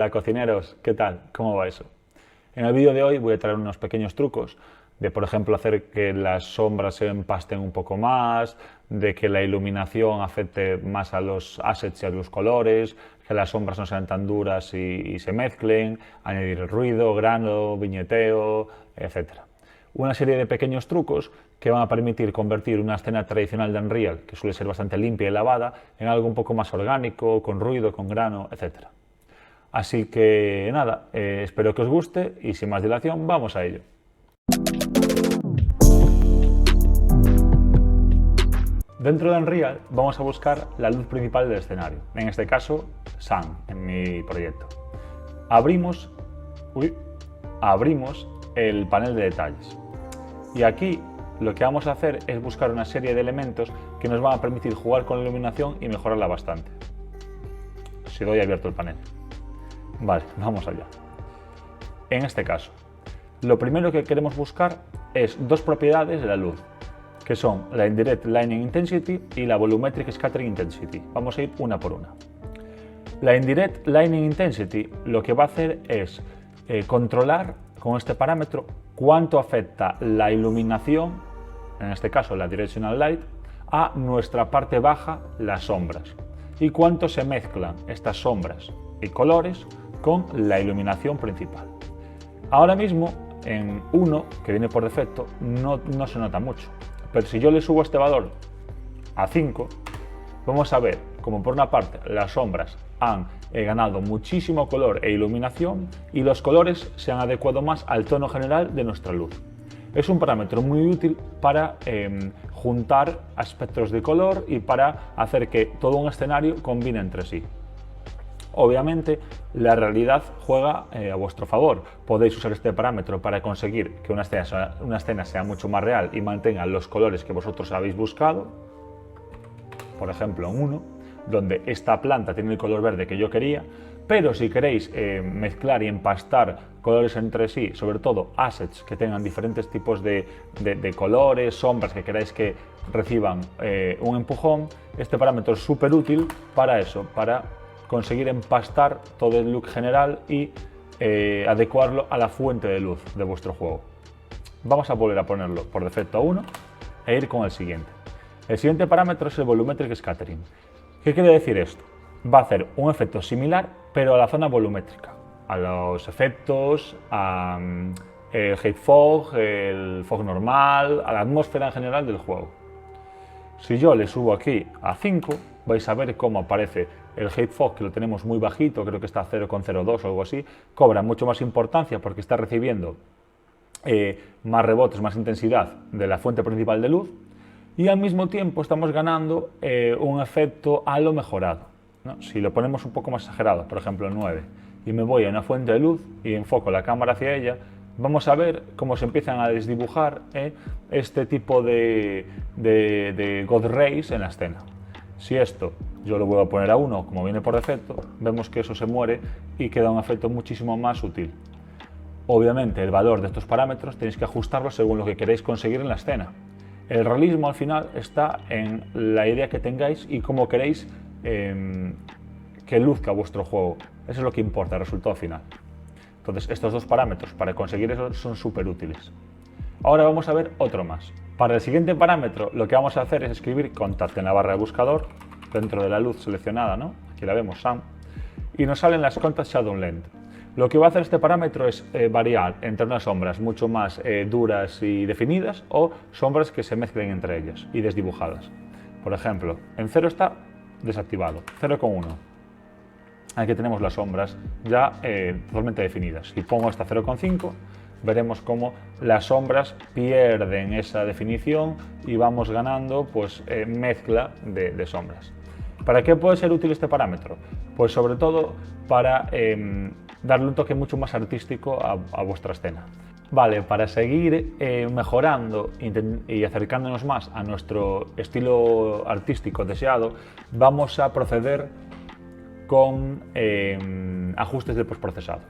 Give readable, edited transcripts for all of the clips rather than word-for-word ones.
Hola cocineros, ¿qué tal? ¿Cómo va eso? En el vídeo de hoy voy a traer unos pequeños trucos de, por ejemplo, hacer que las sombras se empasten un poco más, de que la iluminación afecte más a los assets y a los colores, que las sombras no sean tan duras y se mezclen, añadir el ruido, grano, viñeteo, etc. Una serie de pequeños trucos que van a permitir convertir una escena tradicional de Unreal, que suele ser bastante limpia y lavada, en algo un poco más orgánico, con ruido, con grano, etc. Así que nada, espero que os guste y sin más dilación vamos a ello. Dentro de Unreal vamos a buscar la luz principal del escenario, en este caso Sun, en mi proyecto. Abrimos el panel de detalles y aquí lo que vamos a hacer es buscar una serie de elementos que nos van a permitir jugar con la iluminación y mejorarla bastante. Si doy abierto el panel. Vale, vamos allá. En este caso, lo primero que queremos buscar es dos propiedades de la luz, que son la Indirect Lighting Intensity y la Volumetric Scattering Intensity. Vamos a ir una por una. La Indirect Lighting Intensity lo que va a hacer es controlar con este parámetro cuánto afecta la iluminación, en este caso la Directional Light, a nuestra parte baja, las sombras, y cuánto se mezclan estas sombras y colores con la iluminación principal. Ahora mismo en 1, que viene por defecto, no se nota mucho, pero si yo le subo este valor a 5, vamos a ver como por una parte las sombras han ganado muchísimo color e iluminación y los colores se han adecuado más al tono general de nuestra luz. Es un parámetro muy útil para juntar aspectos de color y para hacer que todo un escenario combine entre sí. Obviamente, la realidad juega a vuestro favor. Podéis usar este parámetro para conseguir que una escena sea mucho más real y mantenga los colores que vosotros habéis buscado. Por ejemplo, en 1, donde esta planta tiene el color verde que yo quería, pero si queréis mezclar y empastar colores entre sí, sobre todo assets que tengan diferentes tipos de colores, sombras que queráis que reciban un empujón, este parámetro es súper útil para eso, para conseguir empastar todo el look general y adecuarlo a la fuente de luz de vuestro juego. Vamos a volver a ponerlo por defecto a 1 e ir con el siguiente. El siguiente parámetro es el Volumetric Scattering. ¿Qué quiere decir esto? Va a hacer un efecto similar, pero a la zona volumétrica, a los efectos, al Hate Fog, el fog normal, a la atmósfera en general del juego. Si yo le subo aquí a 5, vais a ver cómo aparece el Hate Fog, que lo tenemos muy bajito, creo que está a 0,02 o algo así, cobra mucho más importancia porque está recibiendo más rebotes, más intensidad de la fuente principal de luz, y al mismo tiempo estamos ganando un efecto halo mejorado, ¿no? Si lo ponemos un poco más exagerado, por ejemplo el 9, y me voy a una fuente de luz y enfoco la cámara hacia ella, vamos a ver cómo se empiezan a desdibujar este tipo de God Rays en la escena. Si esto yo lo vuelvo a poner a 1, como viene por defecto, vemos que eso se muere y queda un efecto muchísimo más sutil. Obviamente el valor de estos parámetros tenéis que ajustarlo según lo que queréis conseguir en la escena. El realismo al final está en la idea que tengáis y cómo queréis que luzca vuestro juego. Eso es lo que importa, el resultado final. Entonces estos dos parámetros para conseguir eso son súper útiles. Ahora vamos a ver otro más. Para el siguiente parámetro lo que vamos a hacer es escribir Contact en la barra de buscador, dentro de la luz seleccionada, ¿no? Aquí la vemos, Sun, y nos salen las Contact Shadow Length. Lo que va a hacer este parámetro es variar entre unas sombras mucho más duras y definidas o sombras que se mezclen entre ellas y desdibujadas. Por ejemplo, en 0 está desactivado, 0,1. Aquí tenemos las sombras ya totalmente definidas. Si pongo hasta 0,5, veremos cómo las sombras pierden esa definición y vamos ganando pues, mezcla de sombras. ¿Para qué puede ser útil este parámetro? Pues sobre todo para darle un toque mucho más artístico a vuestra escena. Vale, para seguir mejorando y acercándonos más a nuestro estilo artístico deseado, vamos a proceder con ajustes de postprocesado.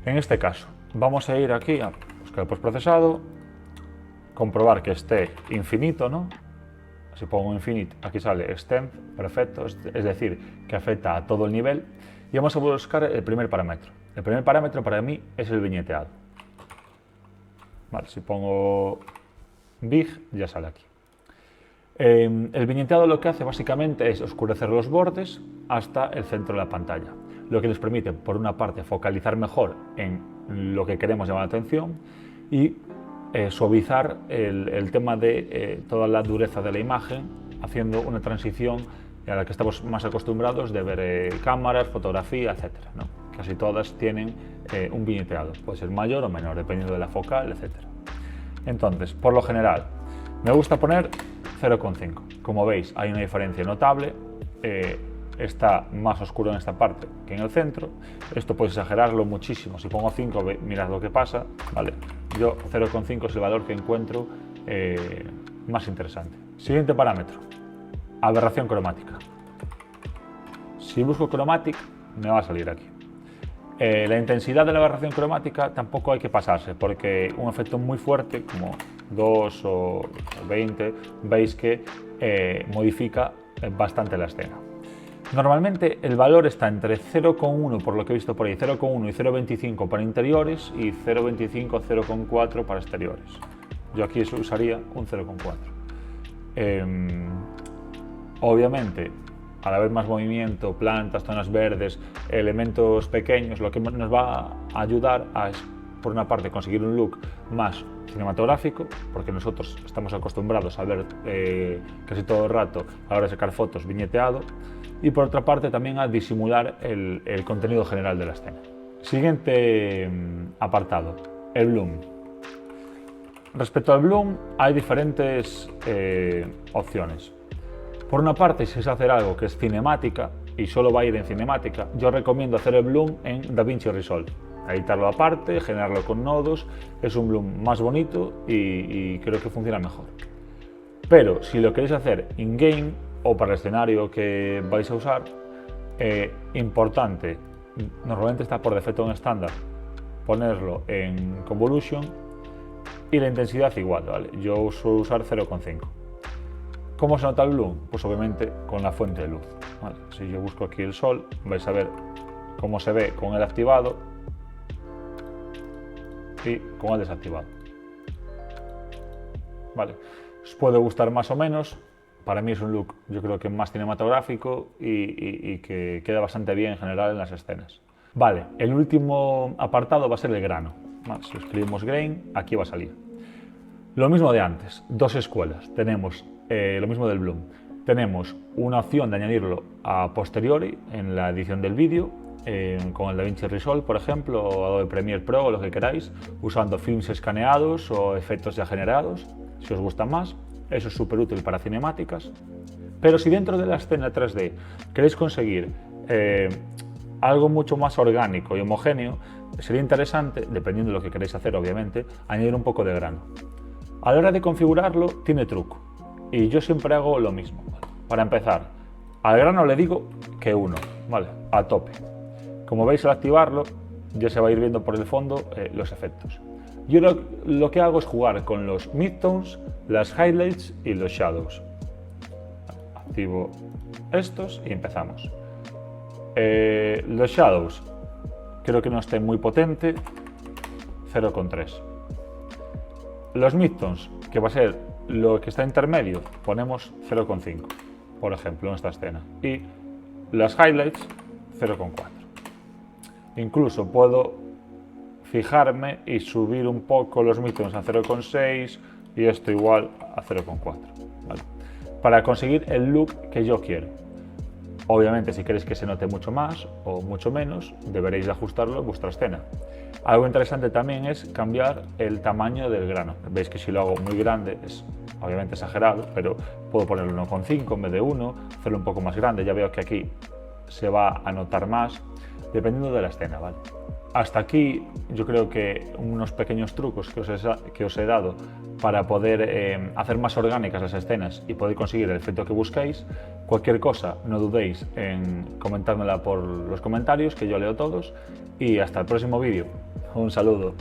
En este caso, vamos a ir aquí a buscar el postprocesado, comprobar que esté infinito, ¿no? Si pongo infinite, aquí sale extend, perfecto, es decir, que afecta a todo el nivel. y vamos a buscar el primer parámetro. El primer parámetro para mí es el viñeteado. Vale, si pongo Big ya sale aquí. El viñeteado lo que hace básicamente es oscurecer los bordes hasta el centro de la pantalla, lo que nos permite, por una parte, focalizar mejor en lo que queremos llamar la atención y suavizar el tema de toda la dureza de la imagen, haciendo una transición a la que estamos más acostumbrados de ver cámaras, fotografía, etc., ¿no? Casi todas tienen un viñeteado, puede ser mayor o menor, dependiendo de la focal, etc. Entonces, por lo general, me gusta poner 0,5. Como veis, hay una diferencia notable. Está más oscuro en esta parte que en el centro. Esto puedes exagerarlo muchísimo. Si pongo 5, mirad lo que pasa, ¿vale? Yo 0,5 es el valor que encuentro más interesante. Siguiente parámetro, aberración cromática. Si busco chromatic, me va a salir aquí. La intensidad de la aberración cromática tampoco hay que pasarse, porque un efecto muy fuerte, como 2 o 20, veis que modifica bastante la escena. Normalmente el valor está entre 0,1, por lo que he visto por ahí, 0,1 y 0,25 para interiores y 0,25 0,4 para exteriores. Yo aquí usaría un 0,4. Obviamente, al haber más movimiento, plantas, zonas verdes, elementos pequeños, lo que nos va a ayudar es, por una parte, conseguir un look más cinematográfico, porque nosotros estamos acostumbrados a ver casi todo el rato, a la hora de sacar fotos, viñeteado, y por otra parte también a disimular el contenido general de la escena. Siguiente apartado, el bloom. Respecto al bloom hay diferentes opciones. Por una parte, si es hacer algo que es cinemática y solo va a ir en cinemática, yo recomiendo hacer el bloom en DaVinci Resolve. Editarlo aparte, generarlo con nodos, es un bloom más bonito y creo que funciona mejor. Pero si lo queréis hacer in-game o para el escenario que vais a usar, importante, normalmente está por defecto en estándar, ponerlo en Convolution y la intensidad igual, ¿vale? Yo suelo usar 0,5. ¿Cómo se nota el bloom? Pues obviamente con la fuente de luz, ¿vale? Si yo busco aquí el sol, vais a ver cómo se ve con el activado y con el desactivado. Vale, os puede gustar más o menos. Para mí es un look, yo creo que más cinematográfico y que queda bastante bien en general en las escenas. Vale, el último apartado va a ser el grano. Vale, si escribimos grain, aquí va a salir. Lo mismo de antes, dos escuelas. Tenemos lo mismo del bloom. Tenemos una opción de añadirlo a posteriori en la edición del vídeo, con el DaVinci Resolve, por ejemplo, o Adobe Premiere Pro, o lo que queráis, usando films escaneados o efectos ya generados, si os gusta más. Eso es súper útil para cinemáticas. Pero si dentro de la escena 3D queréis conseguir algo mucho más orgánico y homogéneo, sería interesante, dependiendo de lo que queréis hacer, obviamente, añadir un poco de grano. A la hora de configurarlo, tiene truco. Y yo siempre hago lo mismo. Para empezar, al grano le digo que 1, ¿vale? A tope. Como veis, al activarlo, ya se va a ir viendo por el fondo los efectos. Yo lo que hago es jugar con los midtones, las highlights y los shadows. Activo estos y empezamos. Los shadows, creo que no esté muy potente, 0,3. Los midtones, que va a ser lo que está intermedio, ponemos 0,5, por ejemplo, en esta escena. Y las highlights, 0,4. Incluso puedo fijarme y subir un poco los midtones a 0,6 y esto igual a 0,4, ¿vale? Para conseguir el look que yo quiero. Obviamente, si queréis que se note mucho más o mucho menos, deberéis ajustarlo en vuestra escena. Algo interesante también es cambiar el tamaño del grano. Veis que si lo hago muy grande es obviamente exagerado, pero puedo ponerlo 1,5 en vez de 1, hacerlo un poco más grande. Ya veo que aquí se va a notar más, dependiendo de la escena, ¿vale? Hasta aquí yo creo que unos pequeños trucos que os he dado para poder hacer más orgánicas las escenas y poder conseguir el efecto que busquéis. Cualquier cosa, no dudéis en comentármela por los comentarios, que yo leo todos. Y hasta el próximo vídeo. Un saludo.